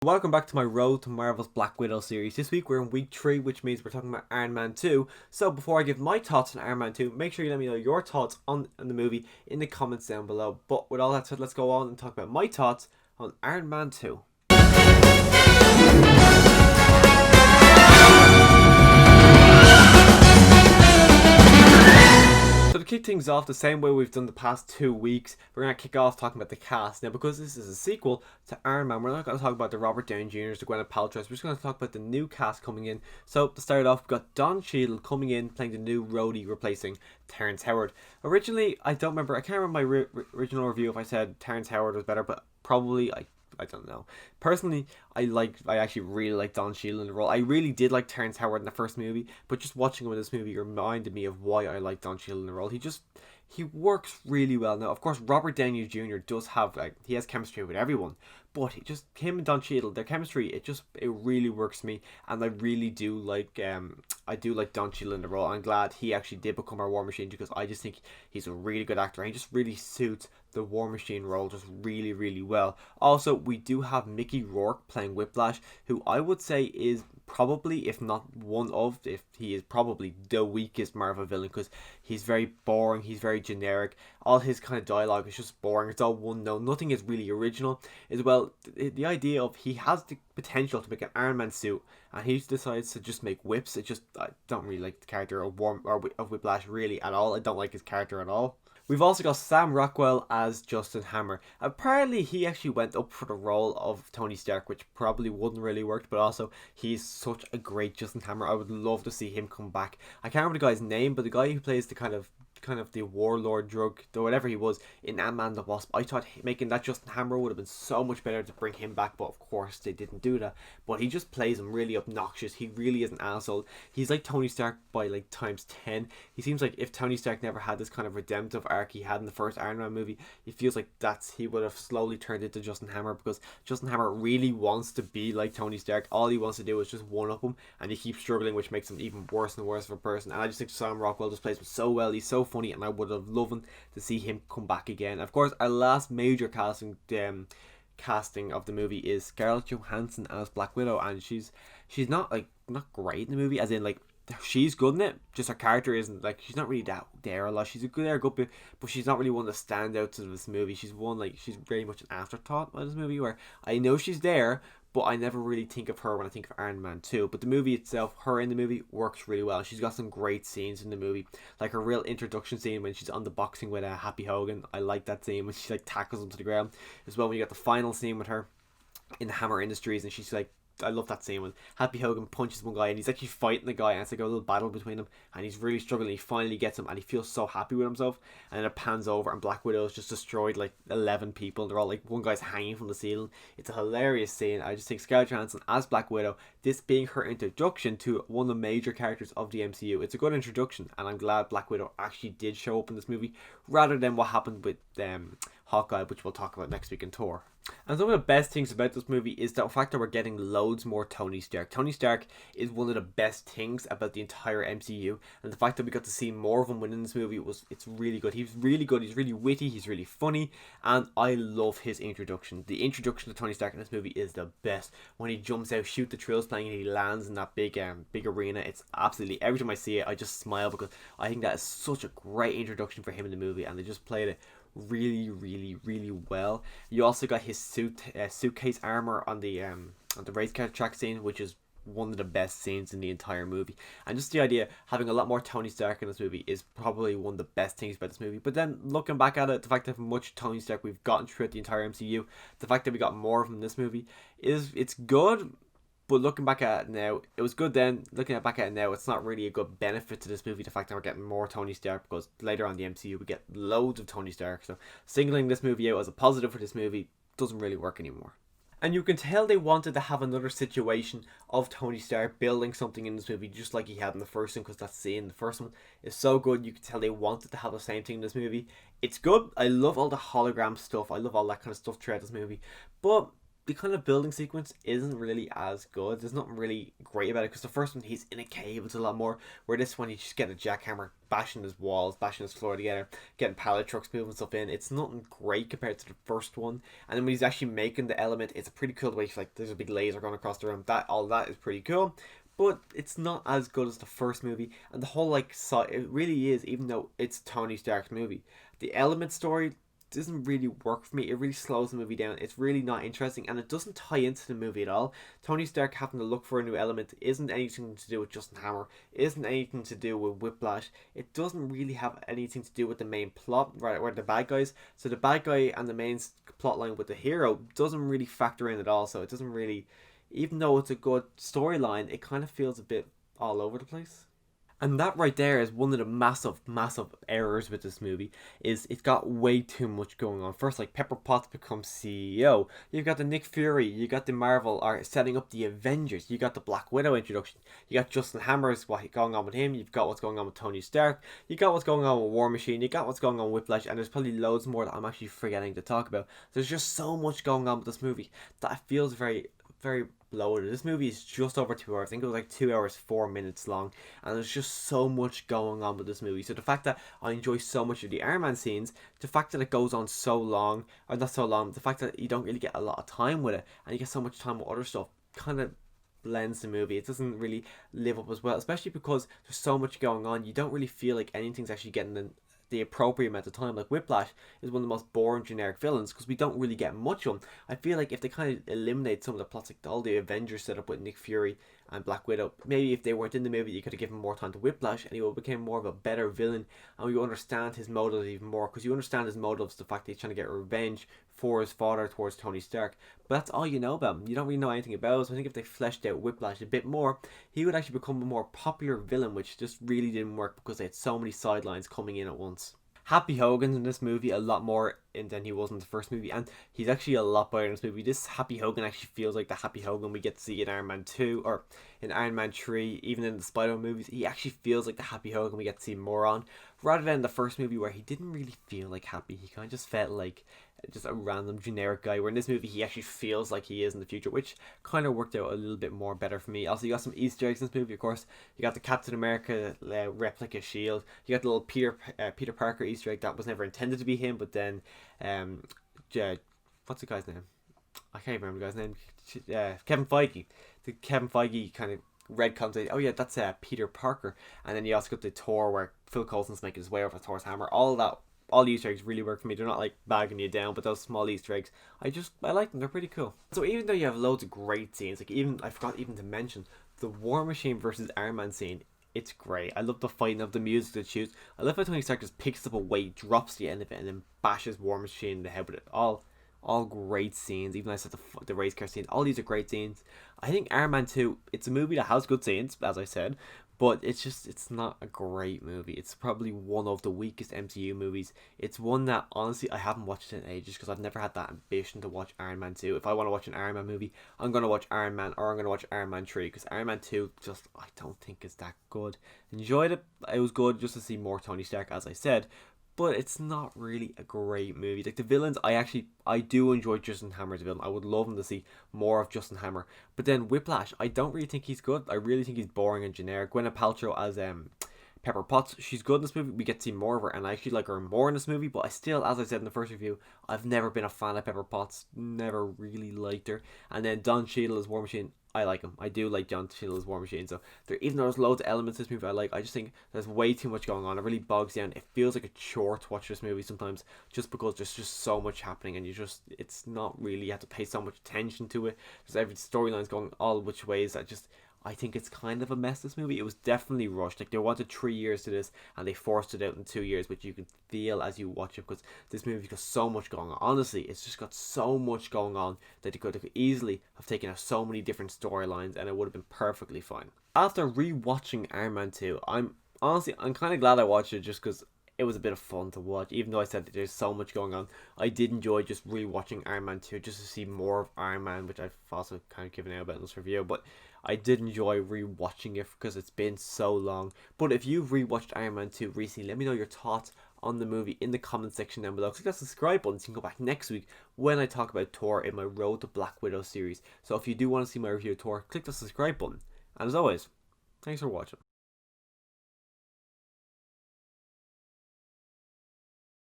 Welcome back to my Road to Marvel's Black Widow series. This week we're in week 3, which means we're talking about Iron Man 2. So before I give my thoughts on Iron Man 2, make sure you let me know your thoughts on the movie in the comments down below. But with all that said, let's go on and talk about my thoughts on Iron Man 2. So to kick things off the same way we've done the past 2 weeks, we're going to kick off talking about the cast. Now, because this is a sequel to Iron Man, we're not going to talk about the Robert Downey Jr.'s, the Gwyneth Paltrow's, we're just going to talk about the new cast coming in. So to start off, we've got Don Cheadle coming in, playing the new Rhodey, replacing Terrence Howard. Originally, I can't remember my original review if I said Terrence Howard was better, but probably I don't know. Personally, I actually really like Don Cheadle in the role. I really did like Terrence Howard in the first movie, but just watching him in this movie reminded me of why I like Don Cheadle in the role. He works really well. Now, of course, Robert Downey Jr. does have he has chemistry with everyone, but him and Don Cheadle, their chemistry, it really works for me, and I really do like Don Cheadle in the role. I'm glad he actually did become our War Machine because I just think he's a really good actor. He just really suits the War Machine role just really, really well. Also, we do have Mickey Rourke playing Whiplash, who I would say is probably, if he is probably the weakest Marvel villain, because he's very boring, he's very generic, all his kind of dialogue is just boring, it's all one note, nothing is really original. As well, the idea of he has the potential to make an Iron Man suit, and he decides to just make whips. I don't really like the character of Whiplash really at all. I don't like his character at all. We've also got Sam Rockwell as Justin Hammer. Apparently, he actually went up for the role of Tony Stark, which probably wouldn't really work, but also he's such a great Justin Hammer. I would love to see him come back. I can't remember the guy's name, but the guy who plays the kind of the warlord drug, or whatever he was in Ant-Man the Wasp, I thought making that Justin Hammer would have been so much better to bring him back, but of course they didn't do that. But he just plays him really obnoxious. He really is an asshole. He's like Tony Stark by like times 10. He seems like if Tony Stark never had this kind of redemptive arc he had in the first Iron Man movie, it feels like he would have slowly turned into Justin Hammer, because Justin Hammer really wants to be like Tony Stark. All he wants to do is just one up him, and he keeps struggling, which makes him even worse and worse of a person. And I just think Sam Rockwell just plays him so well. He's so funny, and I would have loved to see him come back again. Of course, our last major casting of the movie is Scarlett Johansson as Black Widow, and she's not great in the movie, as in she's good in it, just her character isn't, she's not really there a lot. She's a good bit, but she's not really one to stand out to this movie. She's very much an afterthought by this movie, where I know she's there, but I never really think of her when I think of Iron Man 2. But the movie itself, her in the movie, works really well. She's got some great scenes in the movie, like her real introduction scene when she's on the boxing with Happy Hogan. I like that scene when she tackles him to the ground. As well, when you got the final scene with her in the Hammer Industries, and she's I love that scene when Happy Hogan punches one guy and he's actually fighting the guy, and it's like a little battle between them, and he's really struggling. He finally gets him, and he feels so happy with himself, and then it pans over and Black Widow's just destroyed 11 people, and they're all one guy's hanging from the ceiling. It's a hilarious scene. I just think Scarlett Johansson as Black Widow, this being her introduction to one of the major characters of the MCU, it's a good introduction, and I'm glad Black Widow actually did show up in this movie, rather than what happened with Hawkeye, which we'll talk about next week in Thor. And some of the best things about this movie is the fact that we're getting loads more Tony Stark. Tony Stark is one of the best things about the entire MCU, and the fact that we got to see more of him within this movie it's really good. He's really good, he's really witty, he's really funny, and I love his introduction. The introduction to Tony Stark in this movie is the best. When he jumps out, shoot the trills playing, and he lands in that big arena, it's absolutely, every time I see it I just smile, because I think that is such a great introduction for him in the movie, and they just played it really, really, really well. You also got his suitcase armor on the race car track scene, which is one of the best scenes in the entire movie. And just the idea having a lot more Tony Stark in this movie is probably one of the best things about this movie. But then looking back at it, the fact that how much Tony Stark we've gotten throughout the entire MCU, the fact that we got more of him in this movie it's good. But looking back at it now, it was good then. Looking back at it now, it's not really a good benefit to this movie, the fact that we're getting more Tony Stark, because later on in the MCU we get loads of Tony Stark. So singling this movie out as a positive for this movie doesn't really work anymore. And you can tell they wanted to have another situation of Tony Stark building something in this movie, just like he had in the first one, because that scene in the first one is so good. You can tell they wanted to have the same thing in this movie. It's good. I love all the hologram stuff. I love all that kind of stuff throughout this movie. But the kind of building sequence isn't really as good. There's nothing really great about it because the first one he's in a cave, it's a lot more. Where this one he's just getting a jackhammer, bashing his walls, bashing his floor together, getting pallet trucks moving stuff in. It's nothing great compared to the first one. And then when he's actually making the element, it's a pretty cool way. Like there's a big laser going across the room. That all that is pretty cool. But it's not as good as the first movie, and the whole like it really is. Even though it's Tony Stark's movie, the element story doesn't really work for me. It really slows the movie down. It's really not interesting, and it doesn't tie into the movie at all. Tony Stark having to look for a new element isn't anything to do with Justin Hammer. Isn't anything to do with Whiplash. It doesn't really have anything to do with the main plot, right? Where the bad guys. So the bad guy and the main plot line with the hero doesn't really factor in at all. So it doesn't really, even though it's a good storyline, it kind of feels a bit all over the place. And that right there is one of the massive errors with this movie, is it's got way too much going on. First, like Pepper Potts becomes CEO. You've got the Nick Fury. You got the Marvel are setting up the Avengers. You got the Black Widow introduction. You got Justin Hammer's what's going on with him. You've got what's going on with Tony Stark. You got what's going on with War Machine. You got what's going on with Whiplash. And there's probably loads more that I'm actually forgetting to talk about. There's just so much going on with this movie that it feels very bloated. This movie is just over 2 hours. I think it was like 2 hours 4 minutes long, and there's just so much going on with this movie. So the fact that I enjoy so much of the Iron Man scenes, the fact that it goes on so long, or not so long, the fact that you don't really get a lot of time with it, and you get so much time with other stuff, kind of blends the movie. It doesn't really live up as well, especially because there's so much going on. You don't really feel like anything's actually getting the appropriate amount of time. Like Whiplash is one of the most boring generic villains because we don't really get much of him. I feel like if they kind of eliminate some of the plots, like all the Avengers set up with Nick Fury and Black Widow, maybe if they weren't in the movie, you could have given more time to Whiplash, and he would become more of a better villain, and we understand his motives even more, because you understand his motives, the fact that he's trying to get revenge for his father towards Tony Stark. But that's all you know about him. You don't really know anything about him. So I think if they fleshed out Whiplash a bit more, he would actually become a more popular villain, which just really didn't work because they had so many sidelines coming in at once. Happy Hogan's in this movie a lot more than he was in the first movie, and he's actually a lot better in this movie. This Happy Hogan actually feels like the Happy Hogan we get to see in Iron Man 2 or in Iron Man 3, even in the Spider-Man movies. He actually feels like the Happy Hogan we get to see more on, rather than the first movie where he didn't really feel like happy. He kind of just felt like just a random generic guy, where in this movie he actually feels like he is in the future, which kind of worked out a little bit more better for me. Also, you got some Easter eggs in this movie, of course. You got the Captain America replica shield. You got the little Peter Parker Easter egg that was never intended to be him, but then what's the guy's name? I can't remember the guy's name. Kevin Feige. The Kevin Feige kind of red comes out. Oh yeah, that's Peter Parker. And then you also got the Thor where Phil Coulson's making his way over Thor's hammer. All the Easter eggs really work for me. They're not like bagging you down, but those small Easter eggs, I like them. They're pretty cool. So even though you have loads of great scenes, like even I forgot even to mention the War Machine versus Iron Man scene. It's great. I love the fighting of the music that shoots. I love how Tony Stark just picks up a weight, drops the end of it, and then bashes War Machine in the head with it. All great scenes. Even I said the race car scene. All these are great scenes. I think Iron Man 2, it's a movie that has good scenes, as I said, but it's not a great movie. It's probably one of the weakest MCU movies. It's one that, honestly, I haven't watched in ages because I've never had that ambition to watch Iron Man 2. If I want to watch an Iron Man movie, I'm going to watch Iron Man, or I'm going to watch Iron Man 3, because Iron Man 2 just, I don't think is that good. Enjoyed it. It was good just to see more Tony Stark, as I said, but it's not really a great movie. Like the villains, I do enjoy Justin Hammer's villain. I would love him to see more of Justin Hammer. But then Whiplash, I don't really think he's good. I really think he's boring and generic. Gwyneth Paltrow as Pepper Potts, she's good in this movie. We get to see more of her, and I actually like her more in this movie. But I still, as I said in the first review, I've never been a fan of Pepper Potts. Never really liked her. And then Don Cheadle as War Machine, I like him. I do like John Cheadle as War Machine. So even though there's loads of elements in this movie I like, I just think there's way too much going on. It really bogs down. It feels like a chore to watch this movie sometimes, just because there's just so much happening, and it's not really, you have to pay so much attention to it. Because every storyline's going all which ways. I think it's kind of a mess, this movie. It was definitely rushed. Like, they wanted 3 years to this, and they forced it out in 2 years, which you can feel as you watch it, because this movie's got so much going on. Honestly, it's just got so much going on that they could easily have taken out so many different storylines, and it would have been perfectly fine. After rewatching Iron Man 2, I'm kind of glad I watched it, just because it was a bit of fun to watch. Even though I said that there's so much going on, I did enjoy just rewatching Iron Man 2 just to see more of Iron Man, which I've also kind of given out about in this review. But I did enjoy rewatching it because it's been so long. But if you've rewatched Iron Man 2 recently, let me know your thoughts on the movie in the comment section down below. Click that subscribe button so you can go back next week when I talk about Thor in my Road to Black Widow series. So if you do want to see my review of Thor, click the subscribe button. And as always, thanks for watching.